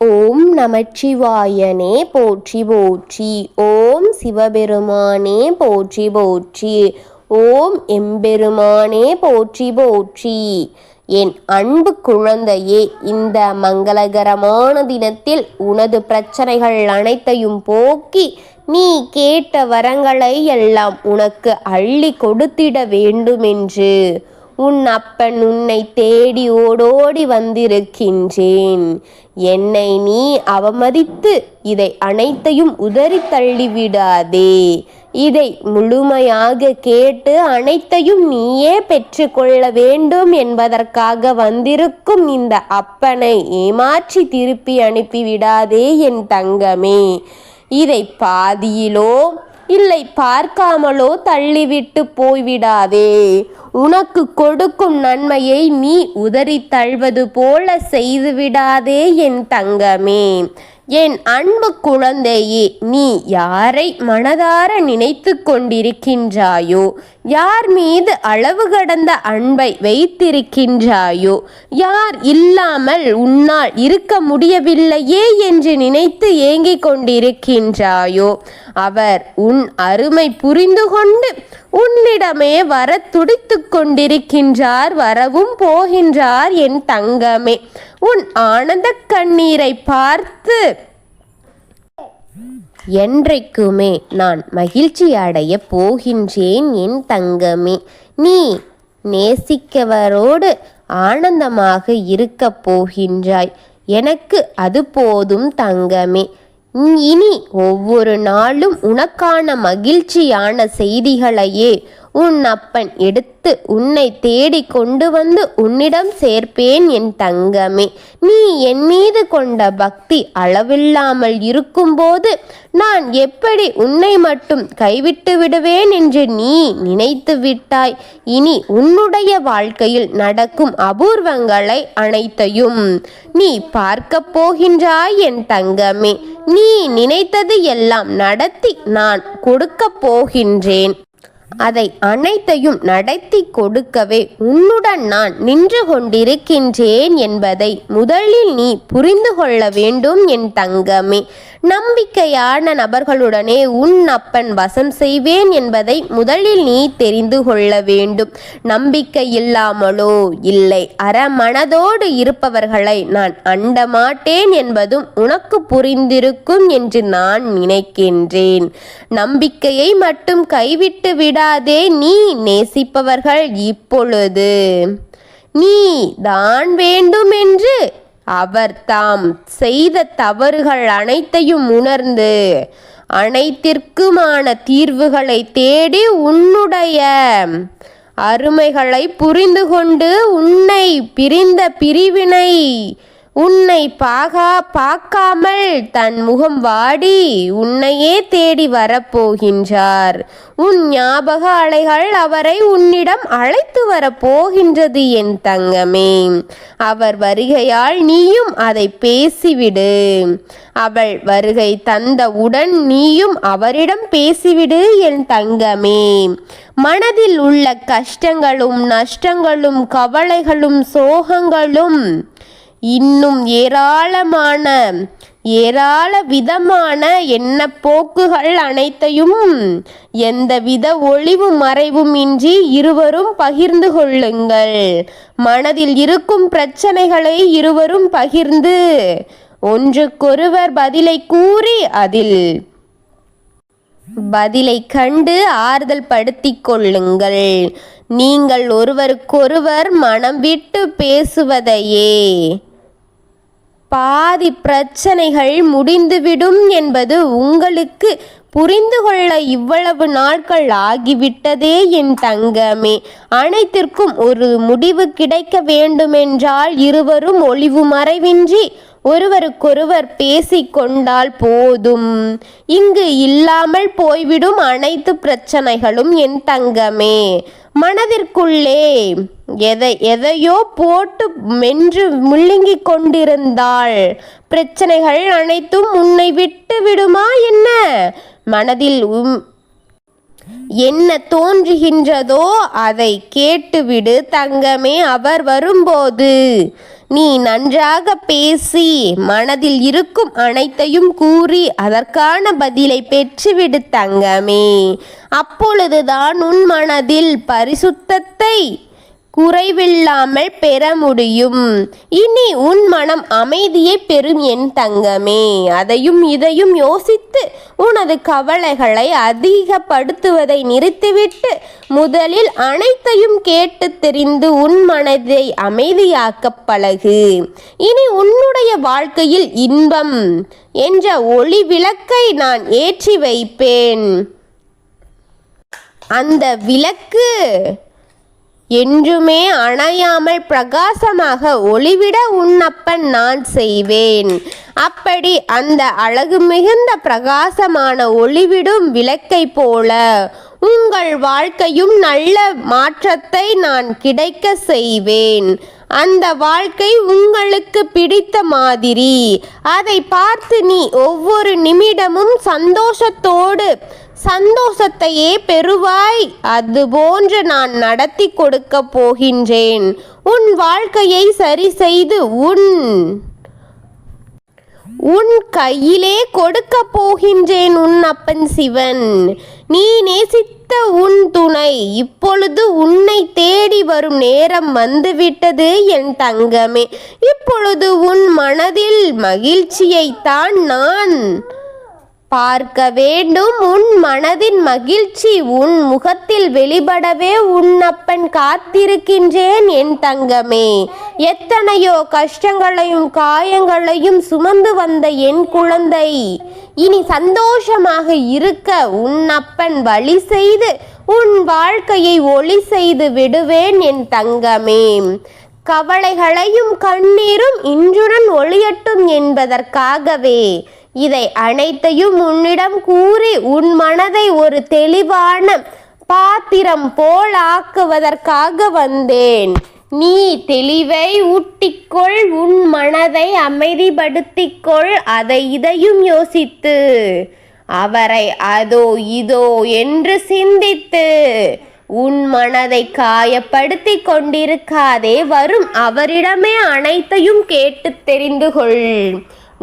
ஓம் நமச்சிவாயனே போற்றி போற்றி. ஓம் சிவபெருமானே போற்றி போற்றி. ஓம் எம்பெருமானே போற்றி போற்றி. என் அன்பு குழந்தையே, இந்த மங்களகரமான தினத்தில் உனது பிரச்சனைகள் அனைத்தையும் போக்கி நீ கேட்ட வரங்களை எல்லாம் உனக்கு அள்ளி கொடுத்திட வேண்டுமென்று உன் அப்பன் உன்னை தேடி ஓடோடி வந்திருக்கின்றேன். என்னை நீ அவமதித்து இதை அனைத்தையும் உதறி தள்ளிவிடாதே. இதை முழுமையாக கேட்டு அனைத்தையும் நீயே பெற்றுக்கொள்ள வேண்டும் என்பதற்காக வந்திருக்கும் இந்த அப்பனை ஏமாற்றி திருப்பி அனுப்பிவிடாதே என் தங்கமே. இதை பாதியிலோ இல்லை பார்க்காமலோ தள்ளிவிட்டு போய்விடாதே. உனக்கு கொடுக்கும் நன்மையை நீ உதறி தள்வது போல செய்துவிடாதே என் தங்கமே. என் அன்பு குழந்தையே, நீ யாரை மனதார நினைத்து கொண்டிருக்கின்றாயோ, யார் மீது அளவு கடந்த அன்பை வைத்திருக்கின்றாயோ, யார் இல்லாமல் உன்னால் இருக்க முடியவில்லையே என்று நினைத்து ஏங்கிக் கொண்டிருக்கின்றாயோ, அவர் உன் அருமை புரிந்து கொண்டு உன்னிடமே வர துடித்து கொண்டிருக்கின்றார், வரவும் போகின்றார் என் தங்கமே. உன் ஆனந்த கண்ணீரை பார்த்து என்றைக்குமே நான் மகிழ்ச்சி அடைய போகின்றேன் என் தங்கமே. நீ நேசிக்கவரோடு ஆனந்தமாக இருக்க போகின்றாய். எனக்கு அது போதும் தங்கமே. இனி ஒவ்வொரு நாளும் உனக்கான மகிழ்ச்சியான செய்திகளையே உன் அப்பன் எடுத்து உன்னை தேடி கொண்டு வந்து உன்னிடம் சேர்ப்பேன் என் தங்கமே. நீ என் மீது கொண்ட பக்தி அளவில்லாமல் இருக்கும்போது நான் எப்படி உன்னை மட்டும் கைவிட்டு விடுவேன் என்று நீ நினைத்து விட்டாய். இனி உன்னுடைய வாழ்க்கையில் நடக்கும் அபூர்வங்களை அனைத்தையும் நீ பார்க்க போகின்றாய் என் தங்கமே. நீ நினைத்தது எல்லாம் நடத்தி நான் கொடுக்க போகின்றேன். அதை அனைத்தையும் நடத்தி கொடுக்கவே உன்னுடன் நான் நின்று கொண்டிருக்கின்றேன் என்பதை முதலில் நீ புரிந்து கொள்ள வேண்டும் என் தங்கமே. நம்பிக்கையான நபர்களுடனே உன் அப்பன் வசம் செய்வேன் என்பதை முதலில் நீ தெரிந்து கொள்ள வேண்டும். நம்பிக்கை இல்லாமலோ இல்லை அறமனதோடு இருப்பவர்களை நான் அண்ட மாட்டேன் என்பதும் உனக்கு புரிந்திருக்கும் என்று நான் நினைக்கின்றேன். நம்பிக்கையை மட்டும் கைவிட்டு விடாதே. நீ நேசிப்பவர்கள் இப்பொழுது நீ தான் வேண்டும் என்று அவர் தாம் செய்த தவறுகள் அனைத்தையும் உணர்ந்து அனைத்திற்குமான தீர்வுகளை தேடி உன்னுடைய அருமைகளை புரிந்து கொண்டு உன்னை பிரிந்த பிரிவினை உன்னை பார்க்காமல் தன் முகம் வாடி உன்னையே தேடி வரப்போகின்றார். உன் ஞாபக அலைகள் அவரை உன்னிடம் அழைத்து வரப்போகின்றது என் தங்கமே. அவர் வருகையால் நீயும் அதை பேசிவிடு. அவள் வருகை தந்தவுடன் நீயும் அவரிடம் பேசிவிடு என் தங்கமே. மனதில் உள்ள கஷ்டங்களும் நஷ்டங்களும் கவலைகளும் சோகங்களும் இன்னும் ஏராள விதமான எண்ணப்போக்குகள் அனைத்தையும் எந்தவித ஒளிவு மறைவும் இன்றி இருவரும் பகிர்ந்து கொள்ளுங்கள். மனதில் இருக்கும் பிரச்சனைகளை இருவரும் பகிர்ந்து ஒன்றுக்கொருவர் பதிலை கூறி அதில் பதிலை கண்டு ஆறுதல் படுத்திக் கொள்ளுங்கள். நீங்கள் ஒருவருக்கொருவர் மனம் விட்டு பேசுவதையே பாதி பிரச்சனைகள் முடிந்துவிடும் என்பது உங்களுக்கு புரிந்து கொள்ள இவ்வளவு நாட்கள் ஆகிவிட்டதே என் தங்கமே. அனைத்திற்கும் ஒரு முடிவு கிடைக்க வேண்டுமென்றால் இருவரும் ஒளிவு மறைவின்றி ஒருவருக்கொருவர் பேசிக்கொண்டால் போதும். இங்கு இல்லாமல் போய்விடும் அனைத்து பிரச்சனைகளும் என் தங்கமே. மனதிற்குள்ளே எதையோ போட்டு மென்று முழுங்கிக் கொண்டிருந்தால் பிரச்சனைகள் அனைத்தும் உன்னை விட்டு விடுமா என்ன? மனதில் என்ன தோன்றுகின்றதோ அதை கேட்டுவிடு தங்கமே. அவர் வரும்போது நீ நன்றாக பேசி மனதில் இருக்கும் அனைத்தையும் கூறி அதற்கான பதிலை பெற்றுவிடு தங்கமே. அப்பொழுதுதான் உன் மனதில் பரிசுத்தத்தை குறைவில்லாமல் பெற முடியும். இனி உன் மனம் அமைதியை பெறும் என் தங்கமே. அதையும் இதையும் யோசித்து உனது கவலைகளை அதிகப்படுத்துவதை நிறுத்திவிட்டு முதலில் அனைத்தையும் கேட்டு தெரிந்து உன் மனதை அமைதியாக்க பழகு. இனி உன்னுடைய வாழ்க்கையில் இன்பம் என்ற ஒளி விளக்கை நான் ஏற்றி வைப்பேன். அந்த விளக்கு என்றுமே அணையாமல் பிரகாசமாக ஒளிவிட உன்னப்பன் நான் செய்வேன். அப்படி அந்த அழகு மிகுந்த பிரகாசமான ஒளிவிடும் விளக்கை போல உங்கள் வாழ்க்கையும் நல்ல மாற்றத்தை நான் கிடைக்க செய்வேன். அந்த வாழ்க்கை உங்களுக்கு பிடித்த மாதிரி அதை பார்த்து நீ ஒவ்வொரு நிமிடமும் சந்தோஷத்தையே பெறுவாய். அதுபோன்று நான் நடத்தி கொடுக்க போகின்றேன். உன் வாழ்க்கையை சரி செய்து உன் கையிலே கொடுக்க போகின்றேன் உன் அப்பன் சிவன். நீ நேசித்த உன் துணை இப்பொழுது உன்னை தேடி வரும் நேரம் வந்துவிட்டது என் தங்கமே. இப்பொழுது உன் மனதில் மகிழ்ச்சியைத்தான் நான் பார்க்க வேண்டும். உன் மனதின் மகிழ்ச்சி உன் முகத்தில் வெளிப்படவே உன்னப்பன் காத்திருக்கின்றேன் என் தங்கமே. எத்தனையோ கஷ்டங்களையும் காயங்களையும் சுமந்து வந்த என் குழந்தை இனி சந்தோஷமாக இருக்க உன்னப்பன் வழி செய்து உன் வாழ்க்கையை ஒளி செய்து விடுவேன் என் தங்கமே. கவலைகளையும் கண்ணீரும் இன்றுடன் ஒளியட்டும் என்பதற்காகவே இதை அனைத்தையும் உன்னிடம் கூறி உன் மனதை ஒரு தெளிவான பாத்திரம் போல் ஆக்குவதற்காக வந்தேன். நீ தெளிவை ஊட்டிக்கொள், உன் மனதை அமைதிப்படுத்திக்கொள். அதை இதையும் யோசித்து அவரை அதோ இதோ என்று சிந்தித்து உன் மனதை காயப்படுத்தி கொண்டிருக்காதே. வரும் அவரிடமே அனைத்தையும் கேட்டு தெரிந்து கொள்.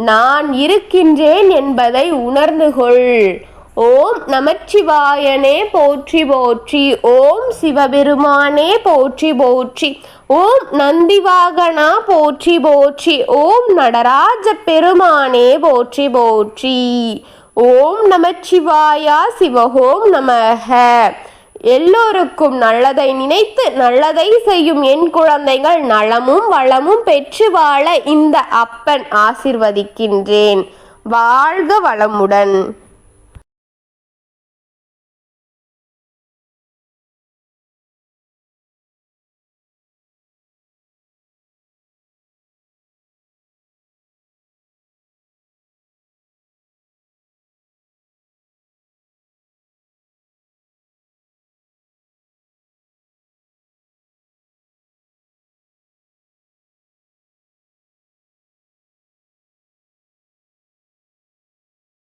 நான் இருக்கின்றேன் என்பதை உணர்ந்து கொள். ஓம் நமச்சிவாயனே போற்றி போற்றி. ஓம் சிவபெருமானே போற்றி போற்றி. ஓம் நந்திவாகனா போற்றி போற்றி. ஓம் நடராஜ பெருமானே போற்றி போற்றி. ஓம் நமச்சிவாயா சிவஹோம் நமக. எல்லோருக்கும் நல்லதை நினைத்து நல்லதை செய்யும் என் குழந்தைகள் நலமும் வளமும் பெற்று வாழ இந்த அப்பன் ஆசிர்வதிக்கின்றேன். வாழ்க வளமுடன்.